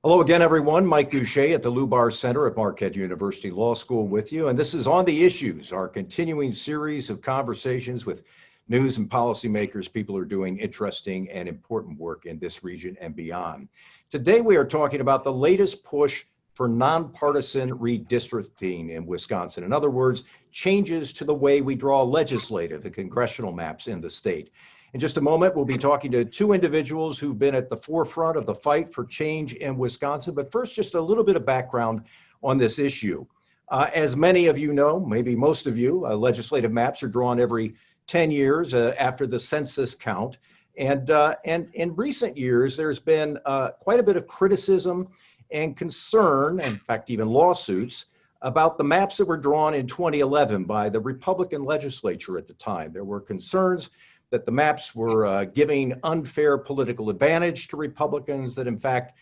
Hello again, everyone. Mike Goucher at the Lubar Center at Marquette University Law School with you. And this is On the Issues, our continuing series of conversations with news and policymakers, people who are doing interesting and important work in this region and beyond. Today, we are talking about the latest push for nonpartisan redistricting in Wisconsin. In other words, changes to the way we draw legislative and congressional maps in the state. In just a moment, we'll be talking to two individuals who've been at the forefront of the fight for change in Wisconsin. But first, just a little bit of background on this issue. As many of you know, maybe most of you, legislative maps are drawn every 10 years after the census count. And in recent years, there's been quite a bit of criticism and concern, in fact, even lawsuits, about the maps that were drawn in 2011 by the Republican legislature at the time. There were concerns that the maps were giving unfair political advantage to Republicans, that in fact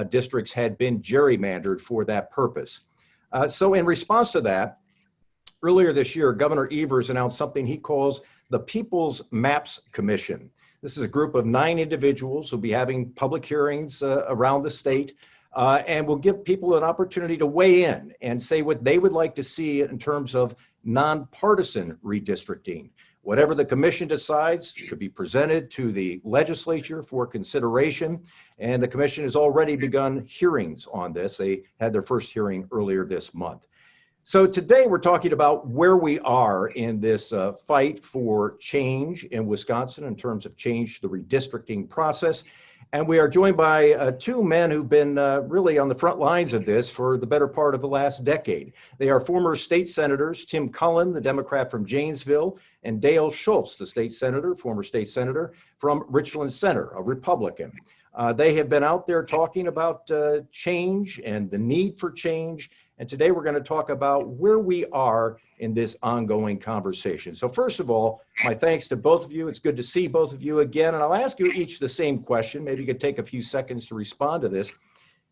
districts had been gerrymandered for that purpose. So in response to that, earlier this year, Governor Evers announced something he calls the People's Maps Commission. This is a group of 9 individuals who'll be having public hearings around the state and will give people an opportunity to weigh in and say what they would like to see in terms of nonpartisan redistricting. Whatever the commission decides should be presented to the legislature for consideration, and the commission has already begun hearings on this. They had their first hearing earlier this month. So today we're talking about where we are in this fight for change in Wisconsin in terms of change to the redistricting process. And we are joined by 2 men who've been really on the front lines of this for the better part of the last decade. They are former state senators, Tim Cullen, the Democrat from Janesville, and Dale Schultz, the state senator, former state senator from Richland Center, a Republican. They have been out there talking about change and the need for change. And today we're going to talk about where we are in this ongoing conversation. So first of all, my thanks to both of you. It's good to see both of you again. And I'll ask you each the same question. Maybe you could take a few seconds to respond to this.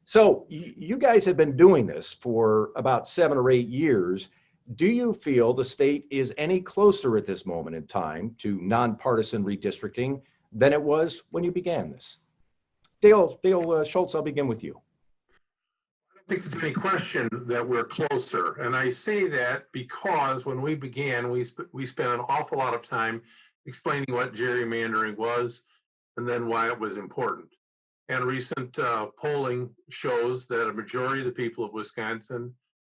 So you guys have been doing this for about 7 or 8 years. Do you feel the state is any closer at this moment in time to nonpartisan redistricting than it was when you began this? Dale Schultz, I'll begin with you. I don't think there's any question that we're closer. And I say that because when we began, we spent an awful lot of time explaining what gerrymandering was and then why it was important. And recent polling shows that a majority of the people of Wisconsin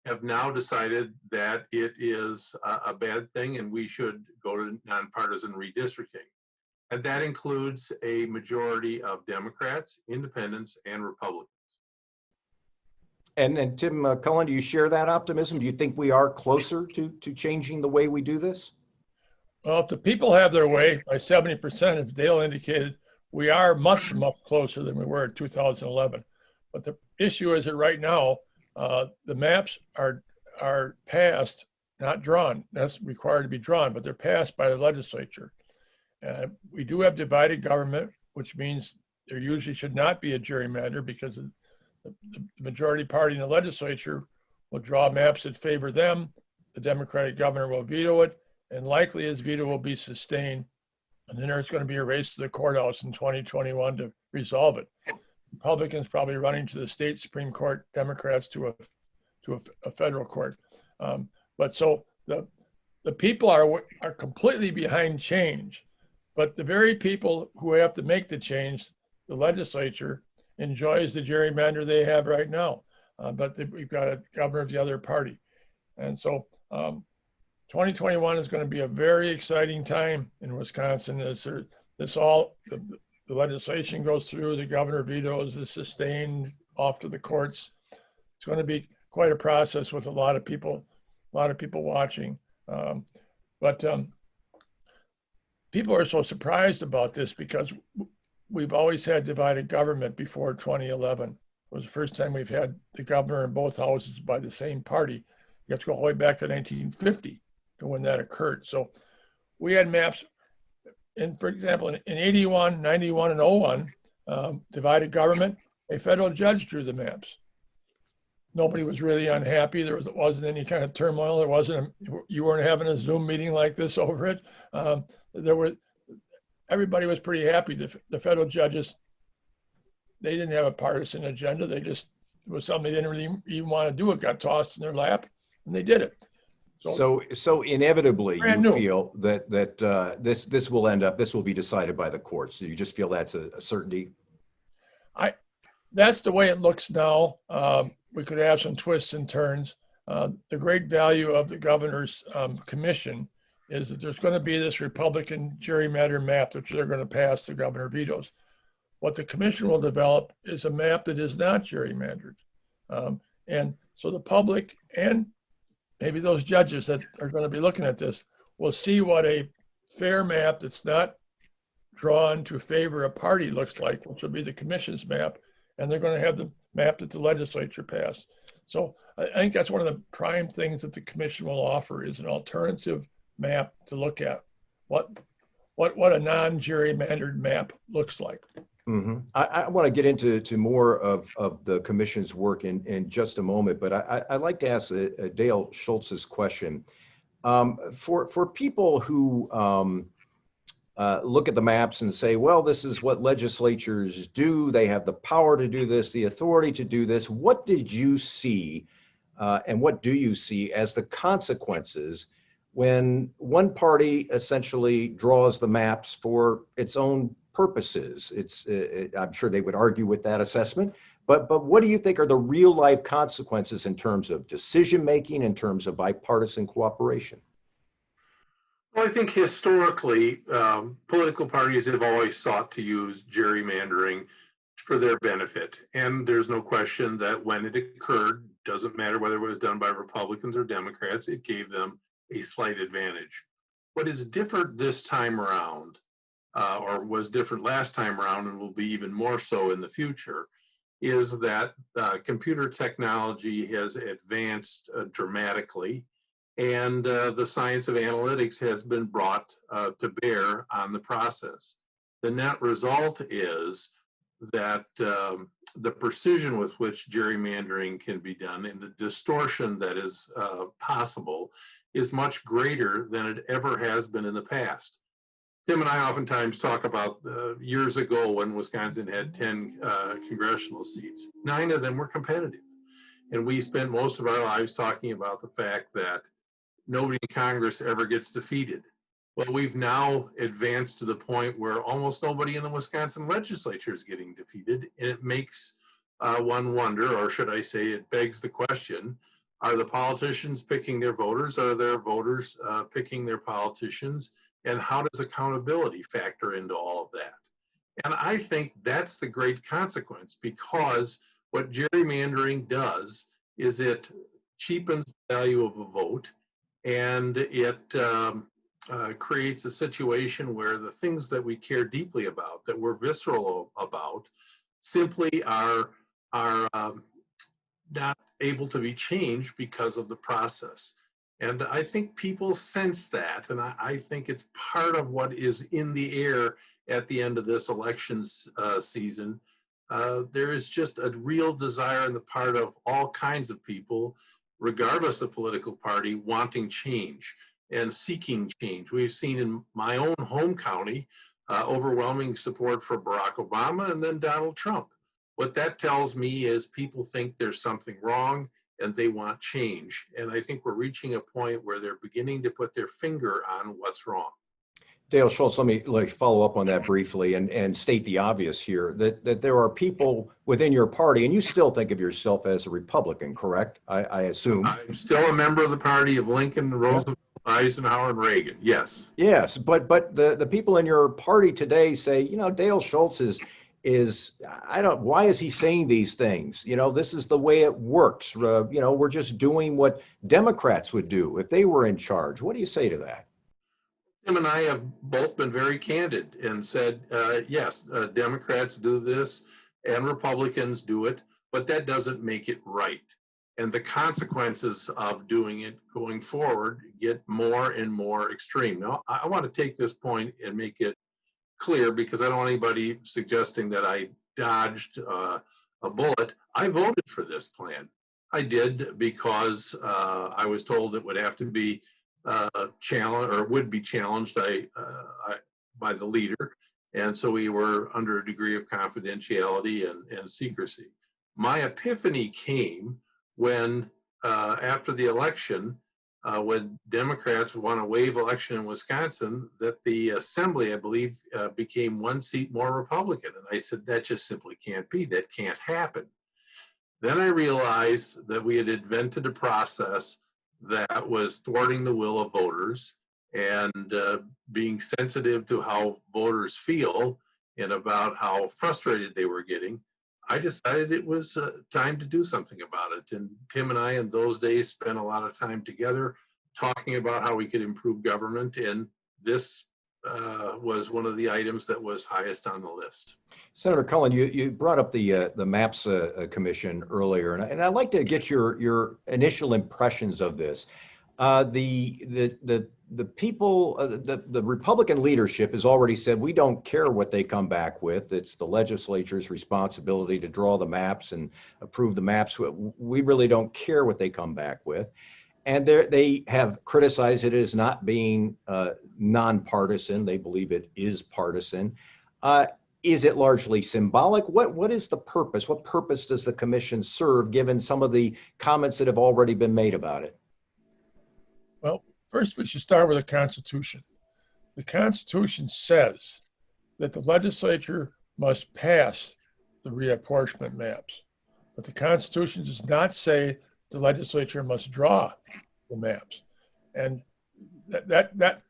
have now decided that it is a bad thing and we should go to nonpartisan redistricting. And that includes a majority of Democrats, independents, and Republicans. And Tim Cullen, do you share that optimism? Do you think we are closer to changing the way we do this? Well, if the people have their way by 70%, as Dale indicated, we are much closer than we were in 2011. But the issue is that right now, the maps are passed, not drawn. That's required to be drawn, but they're passed by the legislature. We do have divided government, which means there usually should not be a gerrymander because the majority party in the legislature will draw maps that favor them. The Democratic governor will veto it, and likely his veto will be sustained. And then there's going to be a race to the courthouse in 2021 to resolve it. Republicans probably running to the state Supreme Court, Democrats to a federal court. But so the people are completely behind change, but the very people who have to make the change, the legislature, enjoys the gerrymander they have right now, but we've got a governor of the other party. And so 2021 is going to be a very exciting time in Wisconsin as the legislation goes through, the governor vetoes is sustained off to the courts. It's going to be quite a process with a lot of people watching. But people are so surprised about this because we've always had divided government before 2011. It was the first time we've had the governor in both houses by the same party. You have to go all the way back to 1950 to when that occurred. So we had maps, and for example, in 81, 91, and 01, divided government, a federal judge drew the maps. Nobody was really unhappy. There wasn't any kind of turmoil. You weren't having a Zoom meeting like this over it. Everybody was pretty happy. The federal judges they didn't have a partisan agenda. They just, it was something they didn't really even want to do. It got tossed in their lap, and they did it. So inevitably, brand you new. feel that this will be decided by the courts. You just feel that's a certainty. That's the way it looks now. We could have some twists and turns. The great value of the governor's commission is that there's going to be this Republican gerrymander map that they're going to pass, the governor vetoes. What the commission will develop is a map that is not gerrymandered. And so the public and maybe those judges that are going to be looking at this will see what a fair map that's not drawn to favor a party looks like, which will be the commission's map. And they're going to have the map that the legislature passed. So I think that's one of the prime things that the commission will offer is an alternative map to look at what a non-gerrymandered map looks like. Mm-hmm. I want to get into more of the commission's work in just a moment, but I'd like to ask Dale Schultz's question. For people who look at the maps and say, well, this is what legislatures do. They have the power to do this, the authority to do this. What did you see and what do you see as the consequences when one party essentially draws the maps for its own purposes? I'm sure they would argue with that assessment, but what do you think are the real life consequences in terms of decision making, in terms of bipartisan cooperation? Well, I think historically, political parties have always sought to use gerrymandering for their benefit. And there's no question that when it occurred, doesn't matter whether it was done by Republicans or Democrats, it gave them a slight advantage. What is different this time around, or was different last time around and will be even more so in the future, is that computer technology has advanced dramatically. And the science of analytics has been brought to bear on the process. The net result is that the precision with which gerrymandering can be done and the distortion that is possible is much greater than it ever has been in the past. Tim and I oftentimes talk about years ago when Wisconsin had 10 congressional seats. 9 of them were competitive. And we spent most of our lives talking about the fact that nobody in Congress ever gets defeated. Well, we've now advanced to the point where almost nobody in the Wisconsin legislature is getting defeated. And it makes one wonder, or should I say, it begs the question, are the politicians picking their voters? Are their voters picking their politicians? And how does accountability factor into all of that? And I think that's the great consequence, because what gerrymandering does is it cheapens the value of a vote, and it creates a situation where the things that we care deeply about, that we're visceral about, simply are not able to be changed because of the process. And I think people sense that, and I think it's part of what is in the air at the end of this elections season. There is just a real desire on the part of all kinds of people, regardless of political party, wanting change and seeking change. We've seen in my own home county overwhelming support for Barack Obama and then Donald Trump. What that tells me is people think there's something wrong and they want change. And I think we're reaching a point where they're beginning to put their finger on what's wrong. Dale Schultz, let me follow up on that briefly and state the obvious here, that there are people within your party, and you still think of yourself as a Republican, correct? I assume. I'm still a member of the party of Lincoln, Roosevelt, Eisenhower, and Reagan, yes. Yes, but the people in your party today say, Dale Schultz why is he saying these things? This is the way it works. We're just doing what Democrats would do if they were in charge. What do you say to that? Tim and I have both been very candid and said, yes, Democrats do this and Republicans do it, but that doesn't make it right. And the consequences of doing it going forward get more and more extreme. Now, I want to take this point and make it clear, because I don't want anybody suggesting that I dodged a bullet. I voted for this plan. I did because I was told it would have to be challenged, or would be challenged by the leader. And so we were under a degree of confidentiality and secrecy. My epiphany came when, after the election, when Democrats want to waive election in Wisconsin, that the assembly, I believe, became one seat more Republican. And I said, that just simply can't be. That can't happen. Then I realized that we had invented a process that was thwarting the will of voters and being sensitive to how voters feel and about how frustrated they were getting. I decided it was time to do something about it. And Tim and I in those days spent a lot of time together talking about how we could improve government. And this was one of the items that was highest on the list. Senator Cullen, you brought up the MAPS Commission earlier, and I'd like to get your initial impressions of this. The people, the Republican leadership has already said, we don't care what they come back with. It's the legislature's responsibility to draw the maps and approve the maps. We really don't care what they come back with. And they have criticized it as not being nonpartisan. They believe it is partisan. Is it largely symbolic? What is the purpose? What purpose does the commission serve, given some of the comments that have already been made about it? Well, first we should start with the Constitution. The Constitution says that the legislature must pass the reapportionment maps, but the Constitution does not say the legislature must draw the maps. And that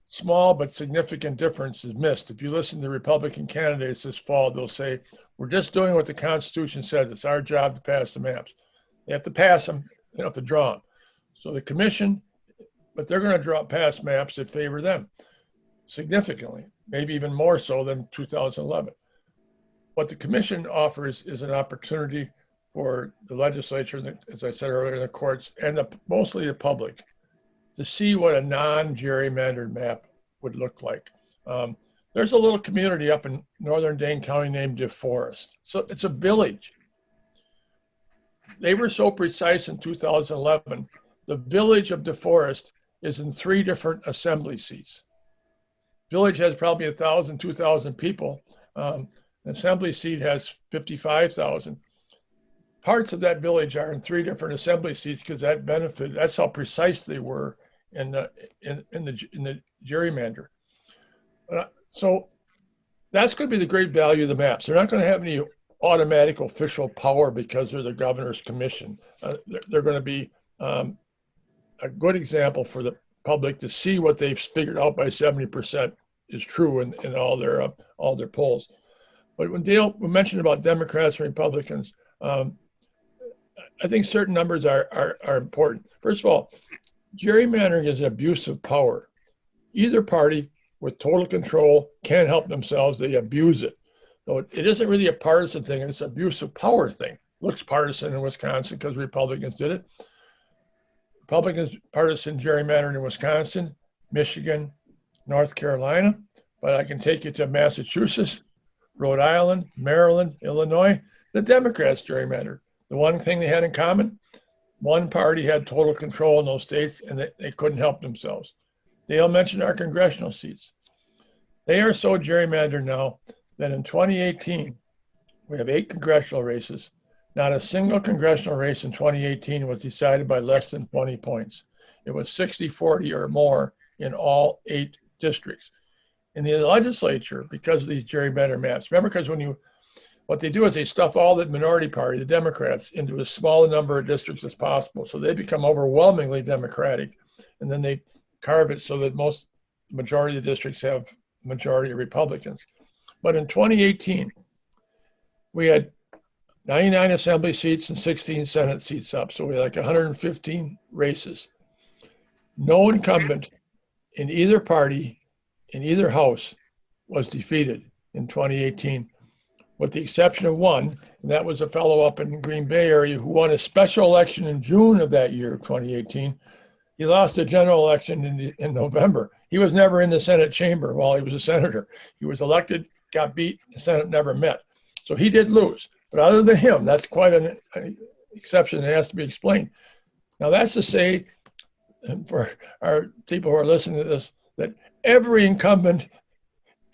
small but significant difference is missed. If you listen to Republican candidates this fall, they'll say, we're just doing what the Constitution says. It's our job to pass the maps. They have to pass them, they don't have to draw them. So the commission, but they're going to pass maps that favor them significantly, maybe even more so than 2011. What the commission offers is an opportunity for the legislature, as I said earlier, the courts, and mostly the public, to see what a non-gerrymandered map would look like. There's a little community up in northern Dane County named DeForest. So it's a village. They were so precise in 2011. The village of DeForest is in 3 different assembly seats. Village has probably 1,000, 2,000 people. An assembly seat has 55,000. Parts of that village are in 3 different assembly seats because that's how precise they were in the gerrymander. So that's going to be the great value of the maps. They're not going to have any automatic official power because they're the governor's commission. They're going to be a good example for the public to see what they've figured out by 70% is true in all their polls. But when Dale mentioned about Democrats and Republicans, I think certain numbers are important. First of all, gerrymandering is an abuse of power. Either party with total control can't help themselves, they abuse it. So it isn't really a partisan thing, it's an abuse of power thing. Looks partisan in Wisconsin because Republicans did it. Republicans partisan gerrymandering in Wisconsin, Michigan, North Carolina, but I can take you to Massachusetts, Rhode Island, Maryland, Illinois. The Democrats gerrymandered. The one thing they had in common, one party had total control in those states and they couldn't help themselves. Dale mentioned our congressional seats. They are so gerrymandered now that in 2018, we have 8 congressional races. Not a single congressional race in 2018 was decided by less than 20 points. It was 60-40 or more in all 8 districts. In the legislature, because of these gerrymander maps, remember, because what they do is they stuff all the minority party, the Democrats, into as small a number of districts as possible. So they become overwhelmingly Democratic. And then they carve it so that majority of the districts have majority of Republicans. But in 2018, we had 99 assembly seats and 16 Senate seats up. So we had like 115 races. No incumbent in either party, in either house, was defeated in 2018. With the exception of one, and that was a fellow up in the Green Bay area who won a special election in June of that year, 2018. He lost a general election in November. He was never in the Senate chamber while he was a senator. He was elected, got beat, the Senate never met. So he did lose. But other than him, that's quite an exception that has to be explained. Now that's to say, and for our people who are listening to this, that every incumbent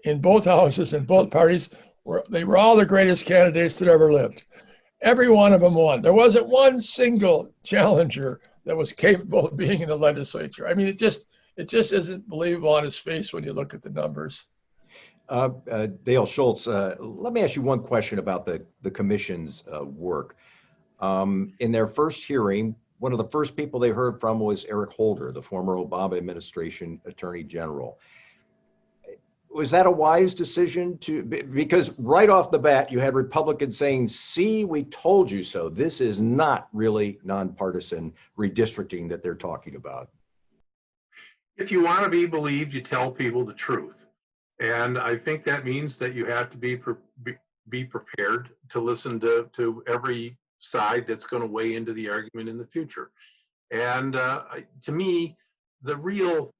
in both houses and both parties they were all the greatest candidates that ever lived. Every one of them won. There wasn't one single challenger that was capable of being in the legislature. I mean, it just isn't believable on its face when you look at the numbers. Dale Schultz, let me ask you one question about the commission's work. In their first hearing, one of the first people they heard from was Eric Holder, the former Obama administration attorney general. Was that a wise decision because right off the bat, you had Republicans saying, see, we told you so. This is not really nonpartisan redistricting that they're talking about. If you want to be believed, you tell people the truth. And I think that means that you have to be prepared to listen to every side that's going to weigh into the argument in the future. And to me, the real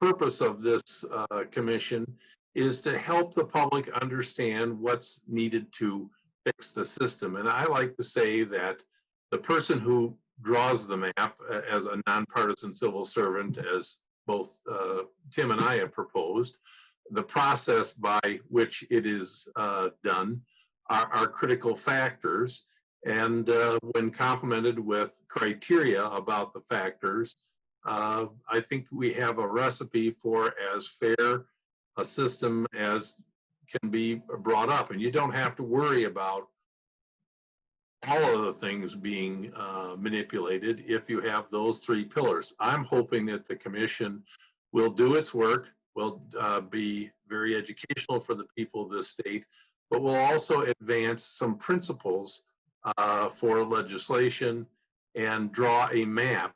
purpose of this commission is to help the public understand what's needed to fix the system. And I like to say that the person who draws the map as a nonpartisan civil servant, as both Tim and I have proposed, the process by which it is done are critical factors. And when complemented with criteria about the factors, I think we have a recipe for as fair a system as can be brought up. And you don't have to worry about all of the things being manipulated if you have those three pillars. I'm hoping that the commission will do its work, will be very educational for the people of this state, but will also advance some principles for legislation and draw a map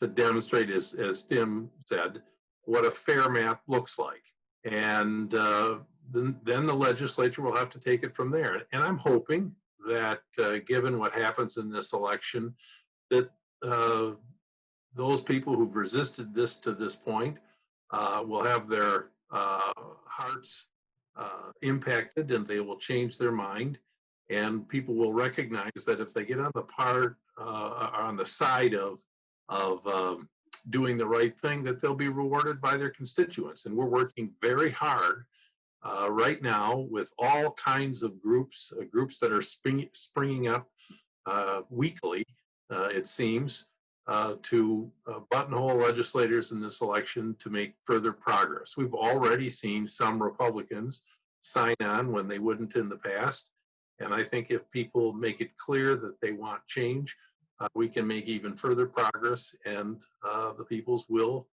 to demonstrate, as Tim said, what a fair map looks like. And then the legislature will have to take it from there. And I'm hoping that given what happens in this election, that those people who've resisted this to this point will have their hearts impacted, and they will change their mind. And people will recognize that if they get on the side of doing the right thing, that they'll be rewarded by their constituents. And we're working very hard right now with all kinds of groups that are springing up weekly, it seems, to buttonhole legislators in this election to make further progress. We've already seen some Republicans sign on when they wouldn't in the past. And I think if people make it clear that they want change, we can make even further progress, and the peoples will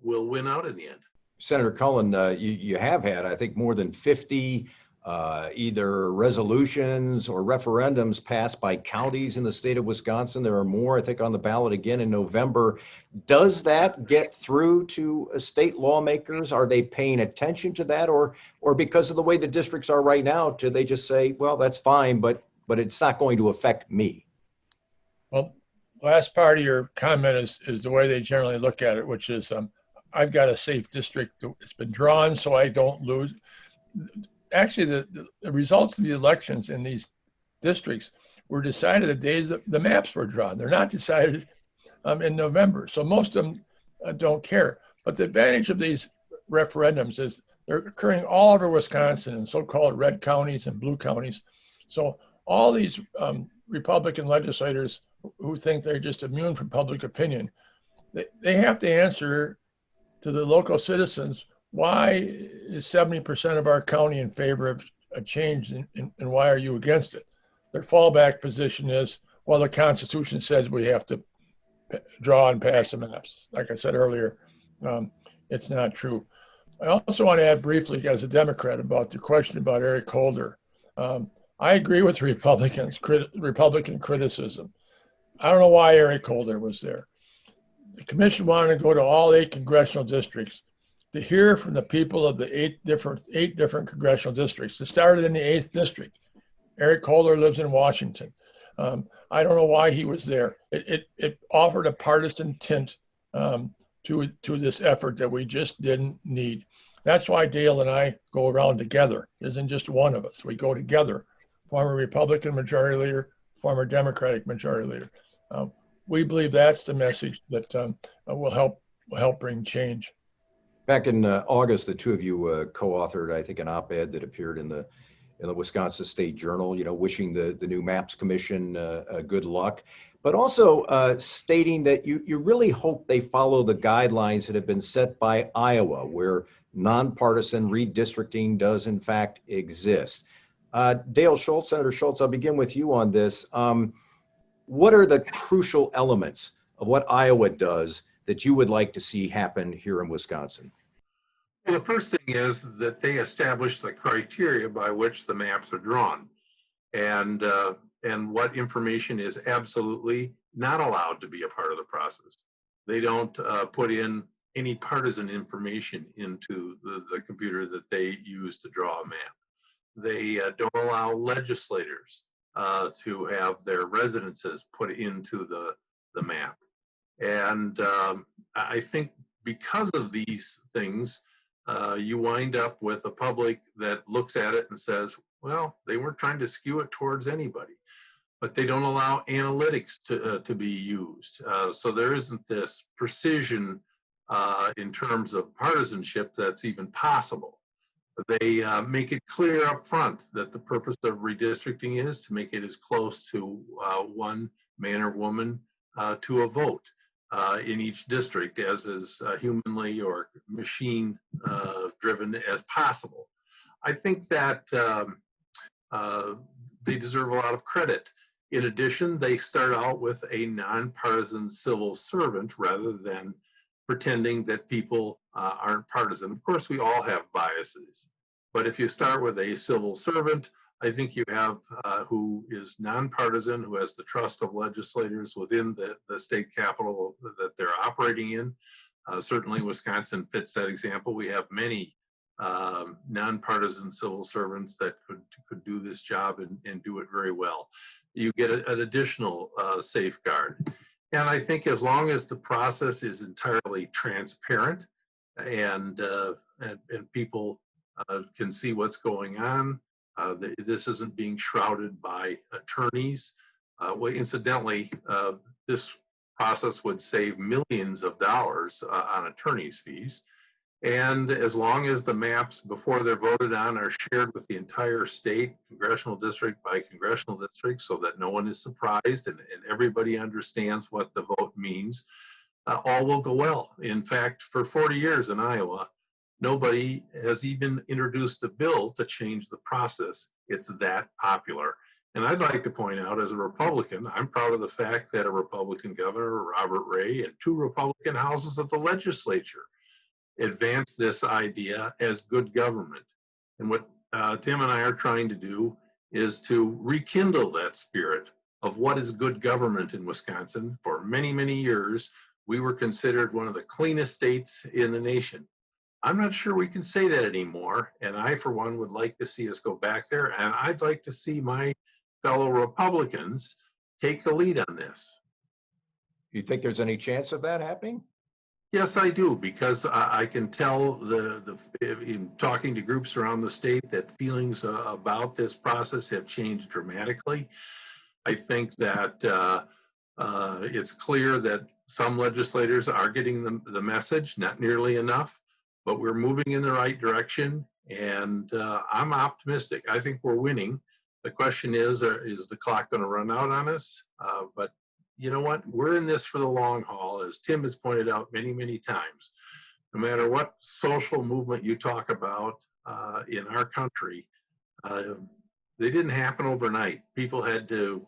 win out in the end. Senator Cullen, you have had, I think, more than 50 either resolutions or referendums passed by counties in the state of Wisconsin. There are more, I think, on the ballot again in November. Does that get through to state lawmakers? Are they paying attention to that, or because of the way the districts are right now, do they just say, well, that's fine, but it's not going to affect me? Well, last part of your comment is the way they generally look at it, which is I've got a safe district. It's been drawn so I don't lose. Actually, the results of the elections in these districts were decided the days that the maps were drawn. They're not decided in November. So most of them don't care. But the advantage of these referendums is they're occurring all over Wisconsin in so-called red counties and blue counties. So all these Republican legislators who think they're just immune from public opinion, they have to answer to the local citizens, why is 70% of our county in favor of a change, and why are you against it? Their fallback position is, well, the Constitution says we have to draw and pass the maps. Like I said earlier, it's not true. I also want to add briefly as a Democrat about the question about Eric Holder. I agree with Republican criticism. I don't know why Eric Holder was there. The commission wanted to go to all 8 congressional districts to hear from the people of the 8 different congressional districts. It started in the 8th district. Eric Holder lives in Washington. I don't know why he was there. It offered a partisan tint to this effort that we just didn't need. That's why Dale and I go around together. It isn't just one of us. We go together. Former Republican majority leader, former Democratic majority leader. We believe that's the message that will help bring change. Back in August, the two of you co-authored, I think, an op-ed that appeared in the Wisconsin State Journal, wishing the new Maps Commission good luck, but also stating that you really hope they follow the guidelines that have been set by Iowa, where nonpartisan redistricting does in fact exist. Dale Schultz, Senator Schultz, I'll begin with you on this. What are the crucial elements of what Iowa does that you would like to see happen here in Wisconsin? Well, the first thing is that they establish the criteria by which the maps are drawn, and what information is absolutely not allowed to be a part of the process. They don't put in any partisan information into the computer that they use to draw a map. They don't allow legislators to have their residences put into the map. And I think because of these things, you wind up with a public that looks at it and says, well, they weren't trying to skew it towards anybody, but they don't allow analytics to be used. So there isn't this precision in terms of partisanship that's even possible. They make it clear up front that the purpose of redistricting is to make it as close to one man or woman to a vote in each district as is humanly or machine driven as possible. I think that they deserve a lot of credit. In addition, they start out with a nonpartisan civil servant rather than pretending that people aren't partisan. Of course, we all have biases, but if you start with a civil servant, I think you have who is nonpartisan, who has the trust of legislators within the state capital that they're operating in. Certainly Wisconsin fits that example. We have many nonpartisan civil servants that could do this job and do it very well. You get an additional safeguard. And I think as long as the process is entirely transparent and people can see what's going on, this isn't being shrouded by attorneys. Well, incidentally, this process would save millions of dollars on attorneys' fees. And as long as the maps before they're voted on are shared with the entire state, congressional district by congressional district, so that no one is surprised and everybody understands what the vote means, all will go well. In fact, for 40 years in Iowa, nobody has even introduced a bill to change the process. It's that popular. And I'd like to point out, as a Republican, I'm proud of the fact that a Republican governor, Robert Ray, and 2 Republican houses of the legislature advance this idea as good government. And what Tim and I are trying to do is to rekindle that spirit of what is good government in Wisconsin. For many, many years, we were considered one of the cleanest states in the nation. I'm not sure we can say that anymore. And I, for one, would like to see us go back there. And I'd like to see my fellow Republicans take the lead on this. You think there's any chance of that happening? Yes, I do, because I can tell in talking to groups around the state that feelings about this process have changed dramatically. I think that it's clear that some legislators are getting the message, not nearly enough, but we're moving in the right direction, and I'm optimistic. I think we're winning. The question is the clock going to run out on us? But you know what? We're in this for the long haul, as Tim has pointed out many, many times. No matter what social movement you talk about in our country, they didn't happen overnight. People had to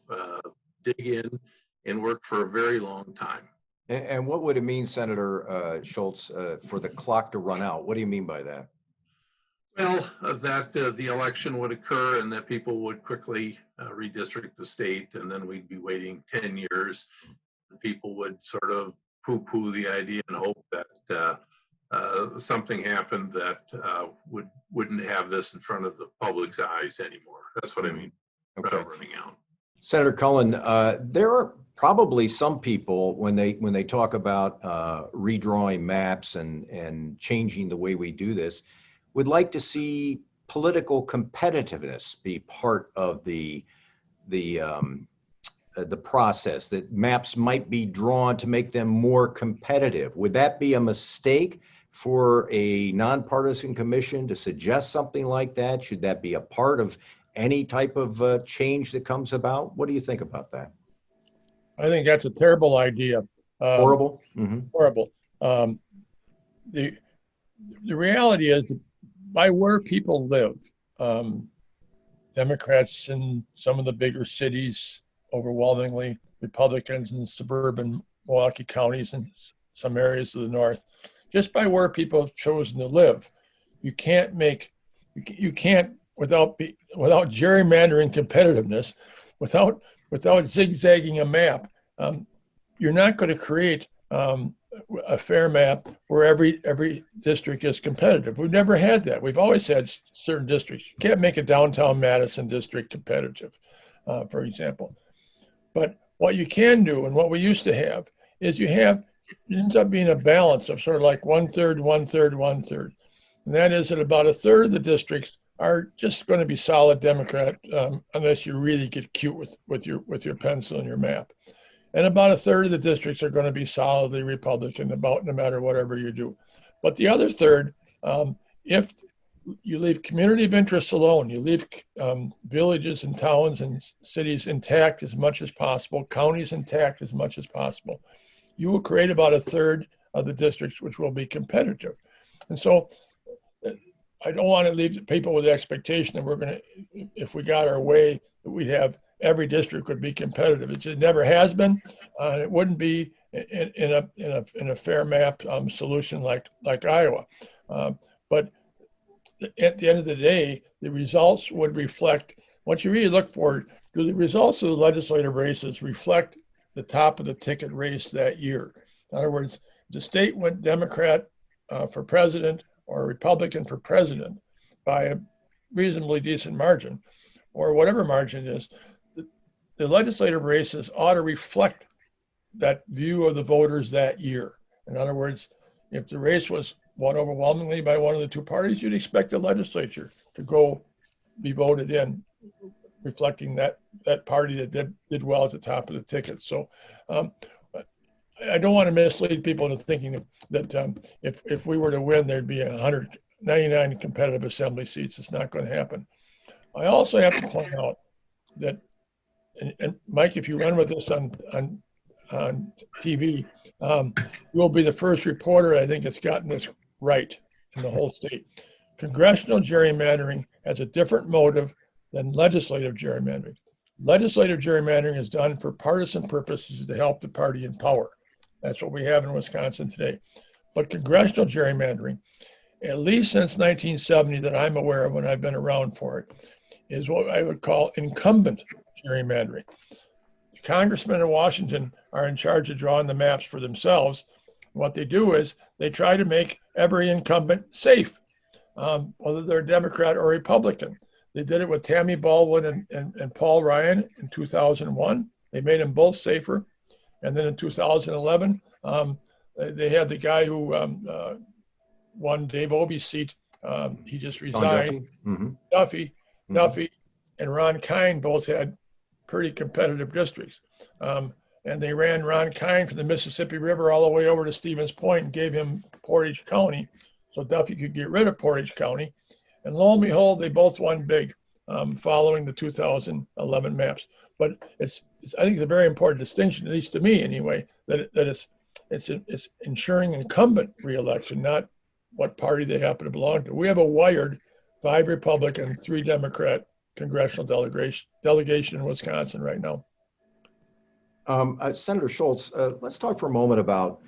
dig in and work for a very long time. And what would it mean, Senator Schultz, for the clock to run out? What do you mean by that? Well, that the election would occur and that people would quickly redistrict the state, and then we'd be waiting 10 years. People would sort of poo-poo the idea and hope that something happened that wouldn't have this in front of the public's eyes anymore. That's what I mean. Okay. Running out. Senator Cullen, there are probably some people when they talk about redrawing maps and changing the way we do this, would like to see political competitiveness be part of the process, that maps might be drawn to make them more competitive. Would that be a mistake for a nonpartisan commission to suggest something like that? Should that be a part of any type of change that comes about? What do you think about that? I think that's a terrible idea. Horrible? Mm-hmm. Horrible. The reality is, by where people live, Democrats in some of the bigger cities, overwhelmingly Republicans in suburban Milwaukee counties and some areas of the north, just by where people have chosen to live, you can't without gerrymandering competitiveness, without zigzagging a map, you're not going to create a fair map where every district is competitive. We've never had that. We've always had certain districts. You can't make a downtown Madison district competitive, for example. But what you can do, and what we used to have, is it ends up being a balance of sort of like 1/3, 1/3, 1/3. And that is that about 1/3 of the districts are just going to be solid Democrat, unless you really get cute with your pencil and your map. And about 1/3 of the districts are going to be solidly Republican, about no matter whatever you do. But the other third, if you leave community of interest alone, you leave villages and towns and cities intact as much as possible, counties intact as much as possible, you will create about 1/3 of the districts which will be competitive. And so I don't want to leave people with the expectation that we're going to, if we got our way, that we'd have every district would be competitive. It just never has been. It wouldn't be in a fair map solution like Iowa. But at the end of the day, the results would reflect, what you really look for, do the results of the legislative races reflect the top of the ticket race that year? In other words, if the state went Democrat for president or Republican for president by a reasonably decent margin, or whatever margin it is, the legislative races ought to reflect that view of the voters that year. In other words, if the race was won overwhelmingly by one of the two parties, you'd expect the legislature to be voted in, reflecting that party that did well at the top of the ticket. So I don't want to mislead people into thinking that if we were to win, there'd be 199 competitive assembly seats. It's not going to happen. I also have to point out that, and Mike, if you run with this on TV, you'll be the first reporter, I think, that's gotten this right in the whole state. Congressional gerrymandering has a different motive than legislative gerrymandering. Legislative gerrymandering is done for partisan purposes to help the party in power. That's what we have in Wisconsin today. But congressional gerrymandering, at least since 1970 that I'm aware of when I've been around for it, is what I would call incumbent gerrymandering. The congressmen in Washington are in charge of drawing the maps for themselves. What they do is they try to make every incumbent safe, whether they're Democrat or Republican. They did it with Tammy Baldwin and Paul Ryan in 2001. They made them both safer. And then in 2011, they had the guy who won Dave Obey's seat. He just resigned. Duffy. Duffy and Ron Kine both had pretty competitive districts. And they ran Ron Kine from the Mississippi River all the way over to Stevens Point and gave him Portage County so Duffy could get rid of Portage County. And lo and behold, they both won big following the 2011 maps. But I think it's a very important distinction, at least to me anyway, that it's ensuring incumbent reelection, not what party they happen to belong to. We have a wired 5 Republican, 3 Democrat congressional delegation in Wisconsin right now. Senator Schultz, let's talk for a moment about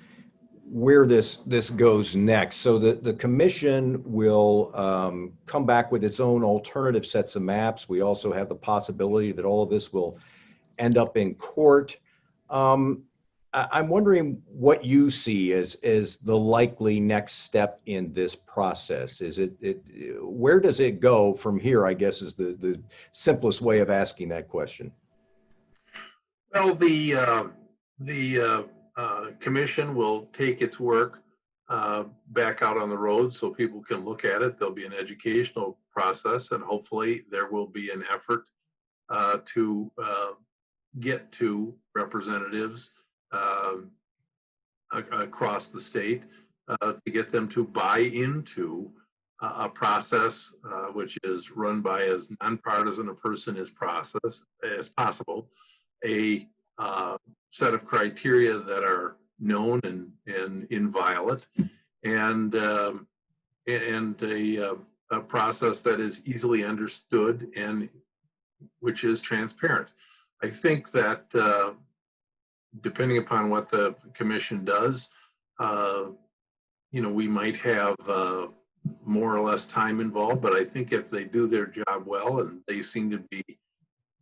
where this goes next. So the commission will come back with its own alternative sets of maps. We also have the possibility that all of this will end up in court. I'm wondering what you see as the likely next step in this process. Is where does it go from here, I guess, is the simplest way of asking that question. Well, the commission will take its work back out on the road so people can look at it. There'll be an educational process, and hopefully there will be an effort to get to representatives across the state. to get them to buy into a process which is run by as nonpartisan a person as possible, a set of criteria that are known and inviolate, and a process that is easily understood and which is transparent. I think that depending upon what the commission does, we might have more or less time involved, but I think if they do their job well, and they seem to be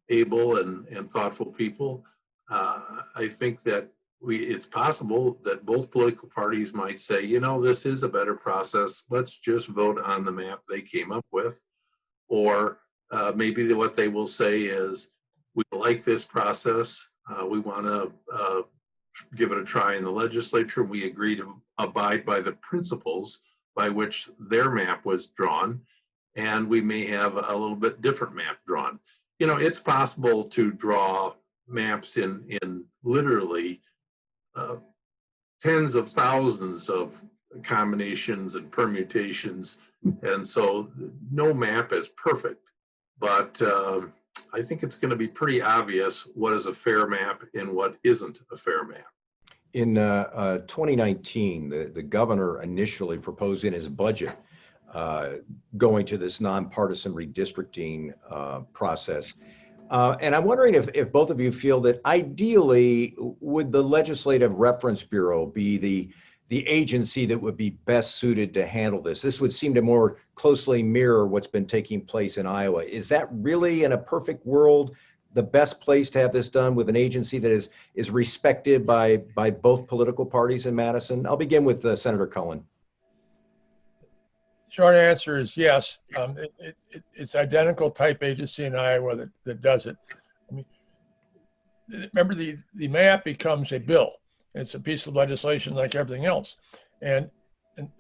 able and thoughtful people, I think that it's possible that both political parties might say, this is a better process. Let's just vote on the map they came up with. Or maybe what they will say is, we like this process. We want to give it a try in the legislature. We agree to abide by the principles by which their map was drawn, and we may have a little bit different map drawn. It's possible to draw maps in literally tens of thousands of combinations and permutations, and so no map is perfect, but I think it's going to be pretty obvious what is a fair map and what isn't a fair map. In 2019, the governor initially proposed in his budget going to this nonpartisan redistricting process. And I'm wondering if both of you feel that ideally, would the Legislative Reference Bureau be the agency that would be best suited to handle this? This would seem to more closely mirror what's been taking place in Iowa. Is that really, in a perfect world, the best place to have this done, with an agency that is respected by both political parties in Madison? I'll begin with Senator Cullen. Short answer is yes. It's identical type agency in Iowa that does it. I mean, remember, the map becomes a bill. It's a piece of legislation like everything else. And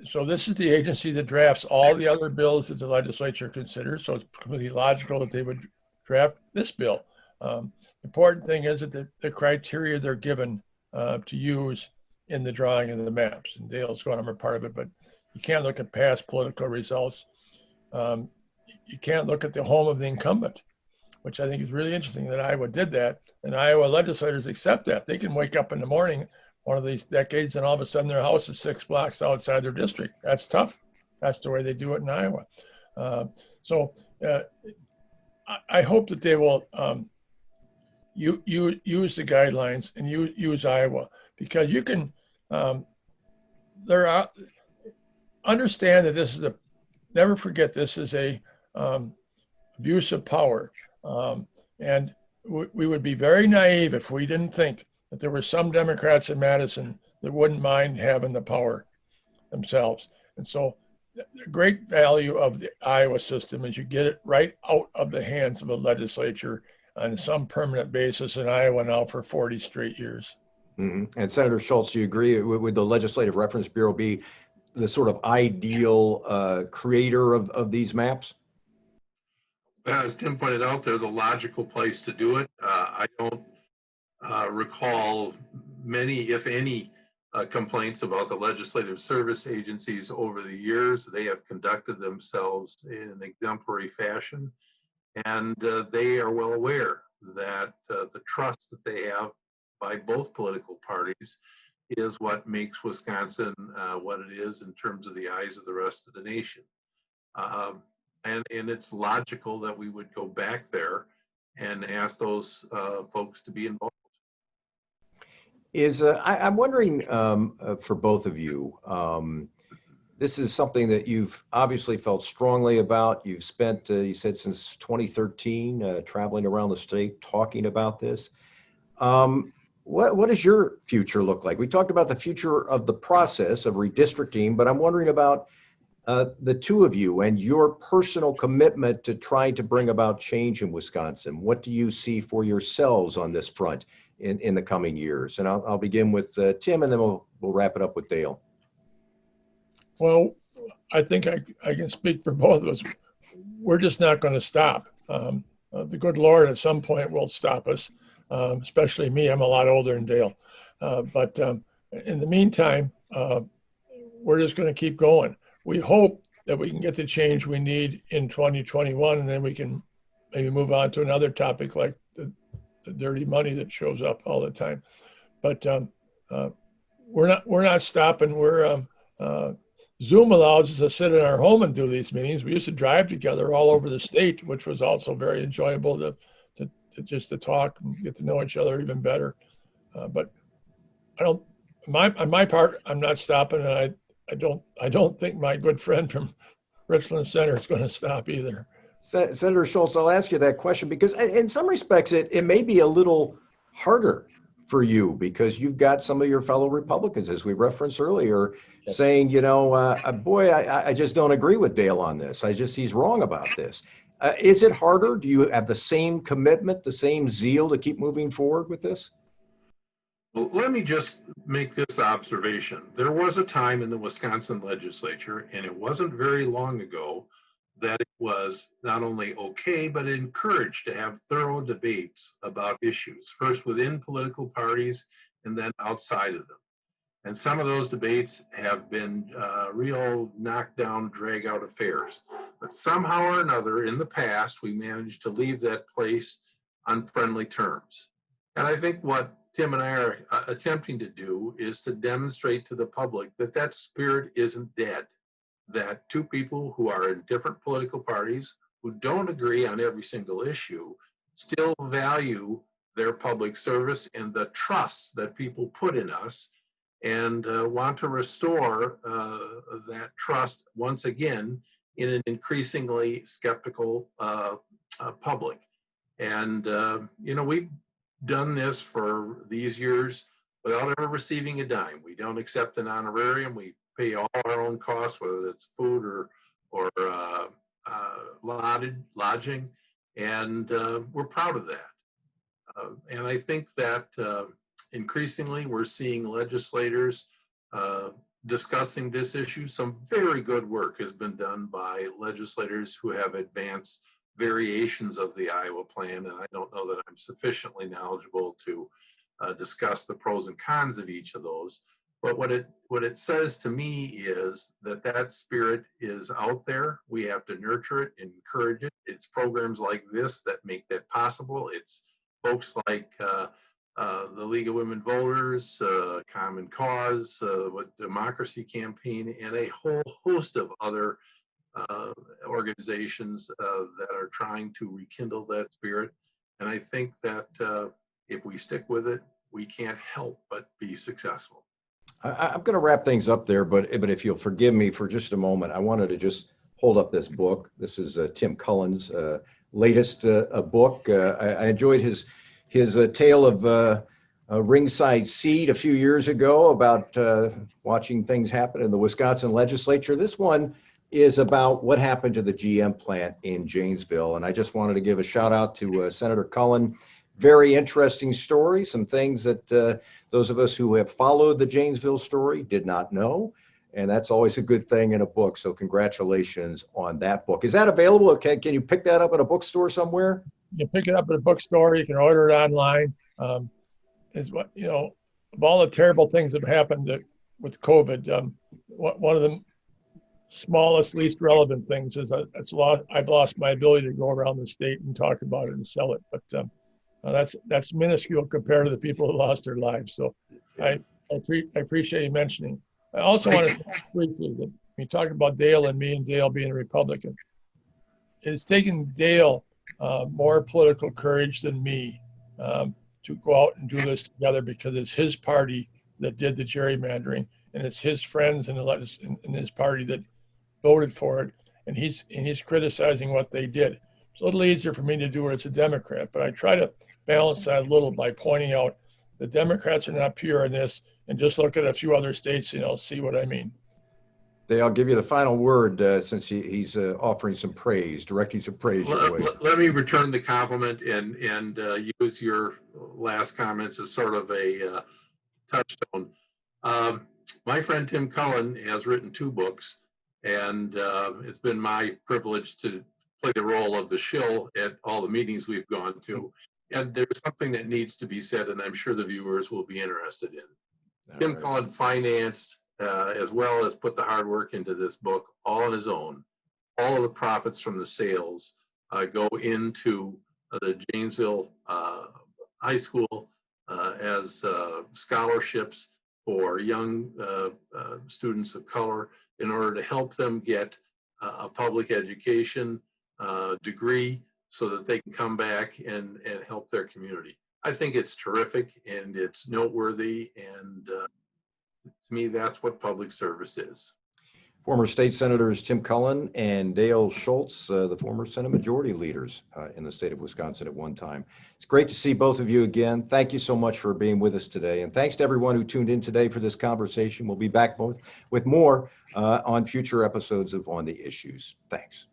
so this is the agency that drafts all the other bills that the legislature considers. So it's completely logical that they would draft this bill. Important thing is that the criteria they're given to use in the drawing of the maps, and Dale's going to be part of it, but you can't look at past political results. You can't look at the home of the incumbent, which I think is really interesting that Iowa did that, and Iowa legislators accept that. They can wake up in the morning one of these decades and all of a sudden their house is 6 blocks outside their district. That's tough. That's the way they do it in Iowa. I hope that they will use the guidelines and use Iowa, because you can understand that this is never forget, this is a abuse of power, and we would be very naive if we didn't think that there were some Democrats in Madison that wouldn't mind having the power themselves. And so the great value of the Iowa system is you get it right out of the hands of a legislature on some permanent basis in Iowa now for 40 straight years. Mm-hmm. And Senator Schultz, do you agree? Would the Legislative Reference Bureau be the sort of ideal creator of these maps? As Tim pointed out, they're the logical place to do it. I don't recall many, if any, complaints about the legislative service agencies over the years. They have conducted themselves in an exemplary fashion, and they are well aware that the trust that they have by both political parties is what makes Wisconsin what it is in terms of the eyes of the rest of the nation. And it's logical that we would go back there and ask those folks to be involved. I'm wondering for both of you, this is something that you've obviously felt strongly about. You've spent, you said, since 2013 traveling around the state talking about this. What does your future look like? We talked about the future of the process of redistricting, but I'm wondering about the two of you and your personal commitment to trying to bring about change in Wisconsin. What do you see for yourselves on this front in the coming years? And I'll begin with Tim, and then we'll wrap it up with Dale. Well, I think I can speak for both of us. We're just not going to stop. The good Lord at some point will stop us, especially me. I'm a lot older than Dale. But in the meantime, we're just going to keep going. We hope that we can get the change we need in 2021, and then we can maybe move on to another topic like the dirty money that shows up all the time. But we're not stopping. Zoom allows us to sit in our home and do these meetings. We used to drive together all over the state, which was also very enjoyable to just to talk and get to know each other even better. But on my part, I'm not stopping, and I don't think my good friend from Richland Center is going to stop either. Senator Schultz, I'll ask you that question because in some respects it may be a little harder for you because you've got some of your fellow Republicans, as we referenced earlier, saying, boy, I just don't agree with Dale on this. He's wrong about this. Is it harder? Do you have the same commitment, the same zeal to keep moving forward with this? Well, let me just make this observation. There was a time in the Wisconsin legislature, and it wasn't very long ago, that it was not only okay, but encouraged to have thorough debates about issues, first within political parties and then outside of them. And some of those debates have been real knockdown, drag out affairs. But somehow or another in the past, we managed to leave that place on friendly terms. And I think what Tim and I are attempting to do is to demonstrate to the public that that spirit isn't dead, that two people who are in different political parties, who don't agree on every single issue, still value their public service and the trust that people put in us, and want to restore that trust once again in an increasingly skeptical public. And, we've done this for these years without ever receiving a dime. We don't accept an honorarium. We pay all our own costs, whether it's food or lodging, and we're proud of that. And I think that increasingly we're seeing legislators discussing this issue. Some very good work has been done by legislators who have advanced variations of the Iowa plan, and I don't know that I'm sufficiently knowledgeable to discuss the pros and cons of each of those. But what it says to me is that spirit is out there. We have to nurture it, encourage it. It's programs like this that make that possible. It's folks like the League of Women Voters, Common Cause, Democracy Campaign, and a whole host of other organizations that are trying to rekindle that spirit. And I think that if we stick with it, we can't help but be successful. I'm going to wrap things up there, but if you'll forgive me for just a moment, I wanted to just hold up this book. This is Tim Cullen's latest book. I enjoyed his tale of a ringside seat a few years ago about watching things happen in the Wisconsin legislature. This one is about what happened to the GM plant in Janesville. And I just wanted to give a shout out to Senator Cullen. Very interesting story, some things that those of us who have followed the Janesville story did not know. And that's always a good thing in a book. So congratulations on that book. Is that available? Okay, can you pick that up at a bookstore somewhere? You pick it up at a bookstore. You can order it online. Is what, of all the terrible things that have happened with COVID, one of the smallest, least relevant things is I've lost my ability to go around the state and talk about it and sell it. But that's minuscule compared to the people who lost their lives. So I appreciate you mentioning. I also want to say briefly that when you talk about Dale and me and Dale being a Republican, it's taken Dale more political courage than me to go out and do this together, because it's his party that did the gerrymandering, and it's his friends in his party that voted for it, and he's criticizing what they did. It's a little easier for me to do it as a Democrat, but I try to balance that a little by pointing out the Democrats are not pure in this, and just look at a few other states, see what I mean. Dale, I'll give you the final word since he's offering some praise, directing some praise your way. Let me return the compliment and use your last comments as sort of a touchstone. My friend Tim Cullen has written 2 books, and it's been my privilege to play the role of the shill at all the meetings we've gone to. And there's something that needs to be said, and I'm sure the viewers will be interested in. Tim Cullen financed as well as put the hard work into this book all on his own. All of the profits from the sales go into the Janesville High School as scholarships for young students of color in order to help them get a public education degree so that they can come back and help their community. I think it's terrific and it's noteworthy, and to me, that's what public service is. Former state senators Tim Cullen and Dale Schultz, the former Senate Majority leaders in the state of Wisconsin at one time. It's great to see both of you again. Thank you so much for being with us today. And thanks to everyone who tuned in today for this conversation. We'll be back with more on future episodes of On the Issues. Thanks.